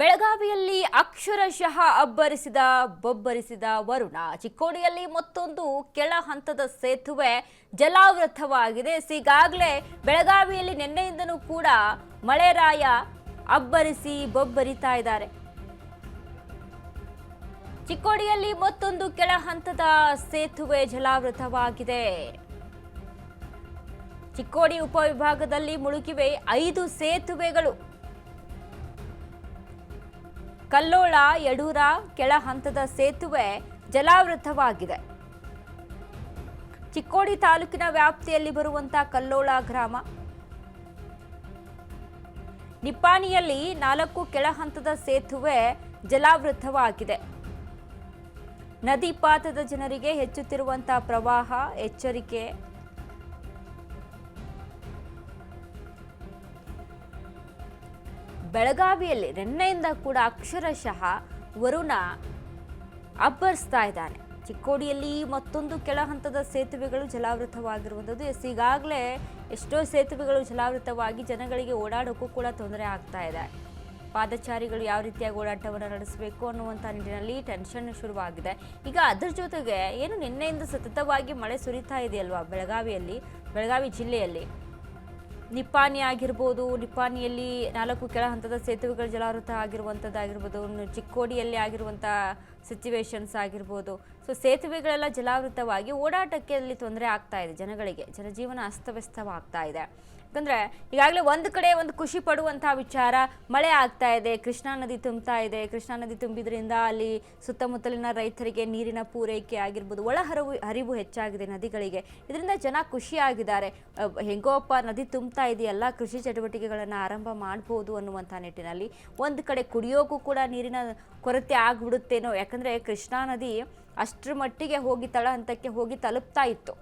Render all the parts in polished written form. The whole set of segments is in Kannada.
ಬೆಳಗಾವಿಯಲ್ಲಿ ಅಕ್ಷರಶಃ ಬೊಬ್ಬರಿಸಿದ ವರುಣ. ಚಿಕ್ಕೋಡಿಯಲ್ಲಿ ಮತ್ತೊಂದು ಕೆಳ ಹಂತದ ಸೇತುವೆ ಜಲಾವೃತವಾಗಿದೆ. ಈಗಾಗಲೇ ಬೆಳಗಾವಿಯಲ್ಲಿ ನಿನ್ನೆಯಿಂದನೂ ಕೂಡ ಮಳೆರಾಯ ಬೊಬ್ಬರಿತಾ ಇದ್ದಾರೆ. ಚಿಕ್ಕೋಡಿಯಲ್ಲಿ ಮತ್ತೊಂದು ಕೆಳ ಹಂತದ ಸೇತುವೆ ಜಲಾವೃತವಾಗಿದೆ. ಚಿಕ್ಕೋಡಿ ಉಪವಿಭಾಗದಲ್ಲಿ ಮುಳುಗಿವೆ 5 ಸೇತುವೆಗಳು. ಕಲ್ಲೋಳ ಯಡೂರ ಕೆಳ ಹಂತದ ಸೇತುವೆ ಜಲಾವೃತವಾಗಿದೆ. ಚಿಕ್ಕೋಡಿ ತಾಲೂಕಿನ ವ್ಯಾಪ್ತಿಯಲ್ಲಿ ಬರುವಂತಹ ಕಲ್ಲೋಳ ಗ್ರಾಮ. ನಿಪ್ಪಾಣಿಯಲ್ಲಿ 4 ಕೆಳ ಹಂತದ ಸೇತುವೆ ಜಲಾವೃತವಾಗಿದೆ. ನದಿ ಪಾತ್ರದ ಜನರಿಗೆ ಹೆಚ್ಚುತ್ತಿರುವಂತಹ ಪ್ರವಾಹ ಎಚ್ಚರಿಕೆ. ಬೆಳಗಾವಿಯಲ್ಲಿ ನಿನ್ನೆಯಿಂದ ಕೂಡ ಅಕ್ಷರಶಃ ವರುಣ ಅಬ್ಬರಿಸ್ತಾ ಇದ್ದಾನೆ. ಚಿಕ್ಕೋಡಿಯಲ್ಲಿ ಮತ್ತೊಂದು ಕೆಳ ಹಂತದ ಸೇತುವೆಗಳು ಜಲಾವೃತವಾಗಿರುವಂಥದ್ದು. ಈಗಾಗಲೇ ಎಷ್ಟೋ ಸೇತುವೆಗಳು ಜಲಾವೃತವಾಗಿ ಜನಗಳಿಗೆ ಓಡಾಡೋಕ್ಕೂ ಕೂಡ ತೊಂದರೆ ಆಗ್ತಾ ಇದೆ. ಪಾದಚಾರಿಗಳು ಯಾವ ರೀತಿಯಾಗಿ ಓಡಾಟವನ್ನು ನಡೆಸಬೇಕು ಅನ್ನುವಂಥ ನಿಟ್ಟಿನಲ್ಲಿ ಟೆನ್ಷನ್ ಶುರುವಾಗಿದೆ. ಈಗ ಅದರ ಜೊತೆಗೆ ಏನು ನಿನ್ನೆಯಿಂದ ಸತತವಾಗಿ ಮಳೆ ಸುರಿತಾ ಇದೆಯಲ್ವಾ ಬೆಳಗಾವಿ ಜಿಲ್ಲೆಯಲ್ಲಿ. ನಿಪ್ಪಾಣಿ ಆಗಿರ್ಬೋದು, ನಿಪ್ಪಾಣಿಯಲ್ಲಿ 4 ಕೆಳ ಹಂತದ ಸೇತುವೆಗಳು ಜಲಾವೃತ ಆಗಿರುವಂಥದ್ದಾಗಿರ್ಬೋದು, ಚಿಕ್ಕೋಡಿಯಲ್ಲಿ ಆಗಿರುವಂಥ ಸಿಚುವೇಶನ್ಸ್ ಆಗಿರ್ಬೋದು. ಸೇತುವೆಗಳೆಲ್ಲ ಜಲಾವೃತವಾಗಿ ಓಡಾಟಕ್ಕೆ ಅಲ್ಲಿ ತೊಂದರೆ ಆಗ್ತಾ ಇದೆ ಜನಗಳಿಗೆ. ಜನಜೀವನ ಅಸ್ತವ್ಯಸ್ತವಾಗ್ತಾ ಇದೆ. ಯಾಕಂದರೆ ಈಗಾಗಲೇ ಒಂದು ಕಡೆ ಒಂದು ಖುಷಿ ಪಡುವಂಥ ವಿಚಾರ, ಮಳೆ ಆಗ್ತಾ ಇದೆ, ಕೃಷ್ಣಾ ನದಿ ತುಂಬ್ತಾ ಇದೆ. ಕೃಷ್ಣಾ ನದಿ ತುಂಬಿದ್ರಿಂದ ಅಲ್ಲಿ ಸುತ್ತಮುತ್ತಲಿನ ರೈತರಿಗೆ ನೀರಿನ ಪೂರೈಕೆ ಆಗಿರ್ಬೋದು, ಹರಿವು ಹೆಚ್ಚಾಗಿದೆ ನದಿಗಳಿಗೆ. ಇದರಿಂದ ಜನ ಖುಷಿಯಾಗಿದ್ದಾರೆ. ಹೆಂಗೋಪ್ಪ ನದಿ ತುಂಬ್ತಾ ಇದೆಯಲ್ಲ, ಕೃಷಿ ಚಟುವಟಿಕೆಗಳನ್ನು ಆರಂಭ ಮಾಡ್ಬೋದು ಅನ್ನುವಂಥ ನಿಟ್ಟಿನಲ್ಲಿ. ಒಂದು ಕಡೆ ಕುಡಿಯೋಕ್ಕೂ ಕೂಡ ನೀರಿನ ಕೊರತೆ ಆಗ್ಬಿಡುತ್ತೇನೋ. ಯಾಕಂದರೆ ಕೃಷ್ಣಾ ನದಿ ಅಷ್ಟರ ಮಟ್ಟಿಗೆ ಹೋಗಿ ತಳ ಹಂತಕ್ಕೆ ಹೋಗಿ ತಲುಪ್ತಾ ಇತ್ತು.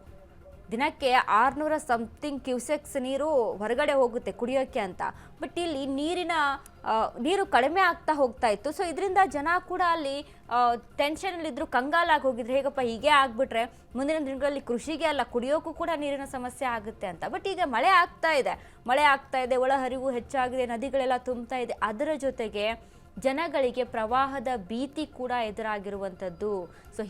ದಿನಕ್ಕೆ 600 ಸಮಥಿಂಗ್ ಕ್ಯೂಸೆಕ್ಸ್ ನೀರು ಹೊರಗಡೆ ಹೋಗುತ್ತೆ ಕುಡಿಯೋಕ್ಕೆ ಅಂತ. ಬಟ್ ಇಲ್ಲಿ ನೀರು ಕಡಿಮೆ ಆಗ್ತಾ ಹೋಗ್ತಾ ಇತ್ತು. ಇದರಿಂದ ಜನ ಕೂಡ ಅಲ್ಲಿ ಟೆನ್ಷನಲ್ಲಿದ್ದರು, ಕಂಗಾಲಾಗಿ ಹೋಗಿದ್ರು. ಹೇಗಪ್ಪ ಹೀಗೆ ಆಗಿಬಿಟ್ರೆ ಮುಂದಿನ ದಿನಗಳಲ್ಲಿ ಕೃಷಿಗೆ ಅಲ್ಲ ಕುಡಿಯೋಕ್ಕೂ ಕೂಡ ನೀರಿನ ಸಮಸ್ಯೆ ಆಗುತ್ತೆ ಅಂತ. ಬಟ್ ಈಗ ಮಳೆ ಆಗ್ತಾ ಇದೆ, ಒಳಹರಿವು ಹೆಚ್ಚಾಗಿದೆ, ನದಿಗಳೆಲ್ಲ ತುಂಬ್ತಾ ಇದೆ. ಅದರ ಜೊತೆಗೆ ಜನಗಳಿಗೆ ಪ್ರವಾಹದ ಭೀತಿ ಕೂಡ ಎದುರಾಗಿರುವಂಥದ್ದು.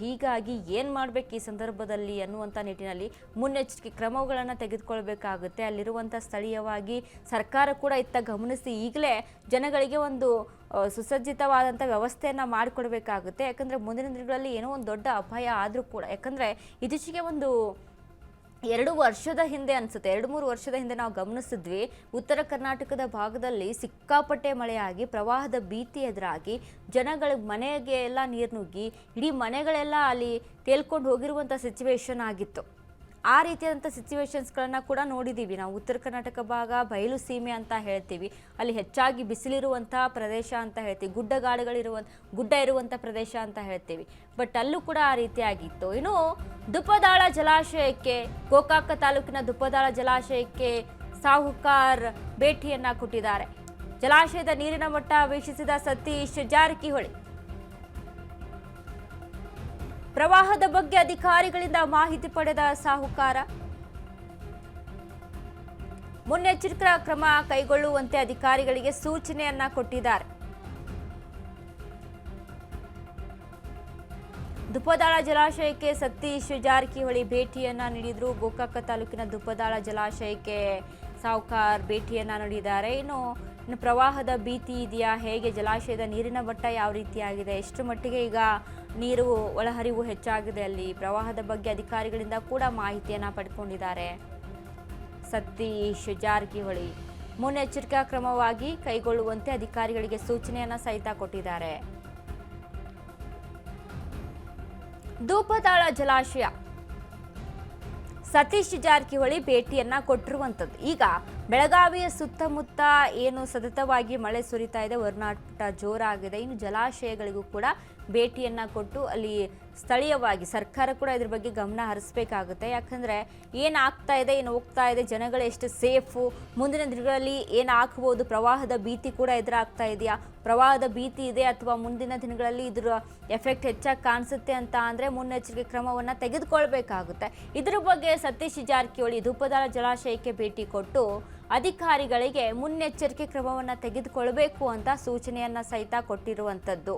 ಹೀಗಾಗಿ ಏನು ಮಾಡಬೇಕು ಈ ಸಂದರ್ಭದಲ್ಲಿ ಅನ್ನುವಂಥ ನಿಟ್ಟಿನಲ್ಲಿ ಮುನ್ನೆಚ್ಚರಿಕೆ ಕ್ರಮಗಳನ್ನು ತೆಗೆದುಕೊಳ್ಬೇಕಾಗುತ್ತೆ. ಅಲ್ಲಿರುವಂಥ ಸ್ಥಳೀಯವಾಗಿ ಸರ್ಕಾರ ಕೂಡ ಇತ್ತ ಗಮನಿಸಿ ಈಗಲೇ ಜನಗಳಿಗೆ ಒಂದು ಸುಸಜ್ಜಿತವಾದಂಥ ವ್ಯವಸ್ಥೆಯನ್ನು ಮಾಡಿಕೊಡ್ಬೇಕಾಗುತ್ತೆ. ಯಾಕಂದರೆ ಮುಂದಿನ ದಿನಗಳಲ್ಲಿ ಏನೋ ಒಂದು ದೊಡ್ಡ ಅಪಾಯ ಆದರೂ ಕೂಡ, ಯಾಕಂದರೆ ಇತ್ತೀಚೆಗೆ ಒಂದು 2 ವರ್ಷದ ಹಿಂದೆ ಅನಿಸುತ್ತೆ, 2-3 ವರ್ಷದ ಹಿಂದೆ ನಾವು ಗಮನಿಸಿದ್ವಿ, ಉತ್ತರ ಕರ್ನಾಟಕದ ಭಾಗದಲ್ಲಿ ಸಿಕ್ಕಾಪಟ್ಟೆ ಮಳೆಯಾಗಿ ಪ್ರವಾಹದ ಭೀತಿ ಎದುರಾಗಿ ಜನಗಳ ಮನೆಗೆ ಎಲ್ಲ ನೀರು ನುಗ್ಗಿ ಇಡೀ ಮನೆಗಳೆಲ್ಲ ಅಲ್ಲಿ ತೇಲ್ಕೊಂಡು ಹೋಗಿರುವಂಥ ಸಿಚುವೇಶನ್ ಆಗಿತ್ತು. ಆ ರೀತಿಯಾದಂಥ ಸಿಚುವೇಶನ್ಸ್ಗಳನ್ನು ಕೂಡ ನೋಡಿದ್ದೀವಿ ನಾವು. ಉತ್ತರ ಕರ್ನಾಟಕ ಭಾಗ ಬಯಲು ಸೀಮೆ ಅಂತ ಹೇಳ್ತೀವಿ, ಅಲ್ಲಿ ಹೆಚ್ಚಾಗಿ ಬಿಸಿಲಿರುವಂಥ ಪ್ರದೇಶ ಅಂತ ಹೇಳ್ತೀವಿ, ಗುಡ್ಡ ಇರುವಂಥ ಪ್ರದೇಶ ಅಂತ ಹೇಳ್ತೀವಿ. ಬಟ್ ಅಲ್ಲೂ ಕೂಡ ಆ ರೀತಿಯಾಗಿತ್ತು. ಇನ್ನು ದುಪ್ಪದಾಳ ಜಲಾಶಯಕ್ಕೆ, ಗೋಕಾಕ ತಾಲೂಕಿನ ದುಪ್ಪದಾಳ ಜಲಾಶಯಕ್ಕೆ ಸಾಹುಕಾರ್ ಭೇಟಿಯನ್ನು ಕೊಟ್ಟಿದ್ದಾರೆ. ಜಲಾಶಯದ ನೀರಿನ ಮಟ್ಟ ವೀಕ್ಷಿಸಿದ ಸತೀಶ್ ಜಾರಕಿಹೊಳಿ ಪ್ರವಾಹದ ಬಗ್ಗೆ ಅಧಿಕಾರಿಗಳಿಂದ ಮಾಹಿತಿ ಪಡೆದ ಸಾಹುಕಾರ ಮುನ್ನೆಚ್ಚರಿಕಾ ಕ್ರಮ ಕೈಗೊಳ್ಳುವಂತೆ ಅಧಿಕಾರಿಗಳಿಗೆ ಸೂಚನೆಯನ್ನ ಕೊಟ್ಟಿದ್ದಾರೆ. ದುಪ್ಪದಾಳ ಜಲಾಶಯಕ್ಕೆ ಸತೀಶ್ ಜಾರಕಿಹೊಳಿ ಭೇಟಿಯನ್ನ ನೀಡಿದ್ರು. ಗೋಕಾಕ ತಾಲೂಕಿನ ದುಪ್ಪದಾಳ ಜಲಾಶಯಕ್ಕೆ ಸಾಹುಕಾರ್ ಭೇಟಿಯನ್ನ ನೀಡಿದ್ದಾರೆ. ಇನ್ನು ಪ್ರವಾಹದ ಭೀತಿ ಇದೆಯಾ, ಹೇಗೆ ಜಲಾಶಯದ ನೀರಿನ ಮಟ್ಟ ಯಾವ ರೀತಿಯಾಗಿದೆ, ಎಷ್ಟು ಮಟ್ಟಿಗೆ ಈಗ ನೀರು ಒಳಹರಿವು ಹೆಚ್ಚಾಗಿದೆ, ಅಲ್ಲಿ ಪ್ರವಾಹದ ಬಗ್ಗೆ ಅಧಿಕಾರಿಗಳಿಂದ ಕೂಡ ಮಾಹಿತಿಯನ್ನು ಪಡ್ಕೊಂಡಿದ್ದಾರೆ. ಸತೀಶ್ ಜಾರಕಿಹೊಳಿ ಮುನ್ನೆಚ್ಚರಿಕಾ ಕ್ರಮವಾಗಿ ಕೈಗೊಳ್ಳುವಂತೆ ಅಧಿಕಾರಿಗಳಿಗೆ ಸೂಚನೆಯನ್ನ ಸಹಿತ ಕೊಟ್ಟಿದ್ದಾರೆ. ದುಪ್ಪದಾಳ ಜಲಾಶಯ ಸತೀಶ್ ಜಾರಕಿಹೊಳಿ ಭೇಟಿಯನ್ನ ಕೊಟ್ಟಿರುವಂಥದ್ದು. ಈಗ ಬೆಳಗಾವಿಯ ಸುತ್ತಮುತ್ತ ಏನು ಸತತವಾಗಿ ಮಳೆ ಸುರಿತಾ ಇದೆ, ಒರನಾಟ ಜೋರಾಗಿದೆ. ಇನ್ನು ಜಲಾಶಯಗಳಿಗೂ ಕೂಡ ಭೇಟಿಯನ್ನ ಕೊಟ್ಟು ಅಲ್ಲಿ ಸ್ಥಳೀಯವಾಗಿ ಸರ್ಕಾರ ಕೂಡ ಇದ್ರ ಬಗ್ಗೆ ಗಮನ ಹರಿಸಬೇಕಾಗುತ್ತೆ. ಯಾಕಂದರೆ ಏನಾಗ್ತಾ ಇದೆ, ಏನು ಹೋಗ್ತಾ ಇದೆ, ಜನಗಳು ಎಷ್ಟು ಸೇಫು, ಮುಂದಿನ ದಿನಗಳಲ್ಲಿ ಏನಾಗ್ಬೋದು, ಪ್ರವಾಹದ ಭೀತಿ ಕೂಡ ಎದುರಾಗ್ತಾ ಇದೆಯಾ, ಪ್ರವಾಹದ ಭೀತಿ ಇದೆ ಅಥವಾ ಮುಂದಿನ ದಿನಗಳಲ್ಲಿ ಇದರ ಎಫೆಕ್ಟ್ ಹೆಚ್ಚಾಗಿ ಕಾಣಿಸುತ್ತೆ ಅಂತ ಅಂದರೆ ಮುನ್ನೆಚ್ಚರಿಕೆ ಕ್ರಮವನ್ನು ತೆಗೆದುಕೊಳ್ಬೇಕಾಗುತ್ತೆ. ಇದರ ಬಗ್ಗೆ ಸತೀಶ್ ಜಾರಕಿಹೊಳಿ ದುಪ್ಪದಾಳ ಜಲಾಶಯಕ್ಕೆ ಭೇಟಿ ಕೊಟ್ಟು ಅಧಿಕಾರಿಗಳಿಗೆ ಮುನ್ನೆಚ್ಚರಿಕೆ ಕ್ರಮವನ್ನು ತೆಗೆದುಕೊಳ್ಳಬೇಕು ಅಂತ ಸೂಚನೆಯನ್ನು ಸಹಿತ ಕೊಟ್ಟಿರುವಂಥದ್ದು.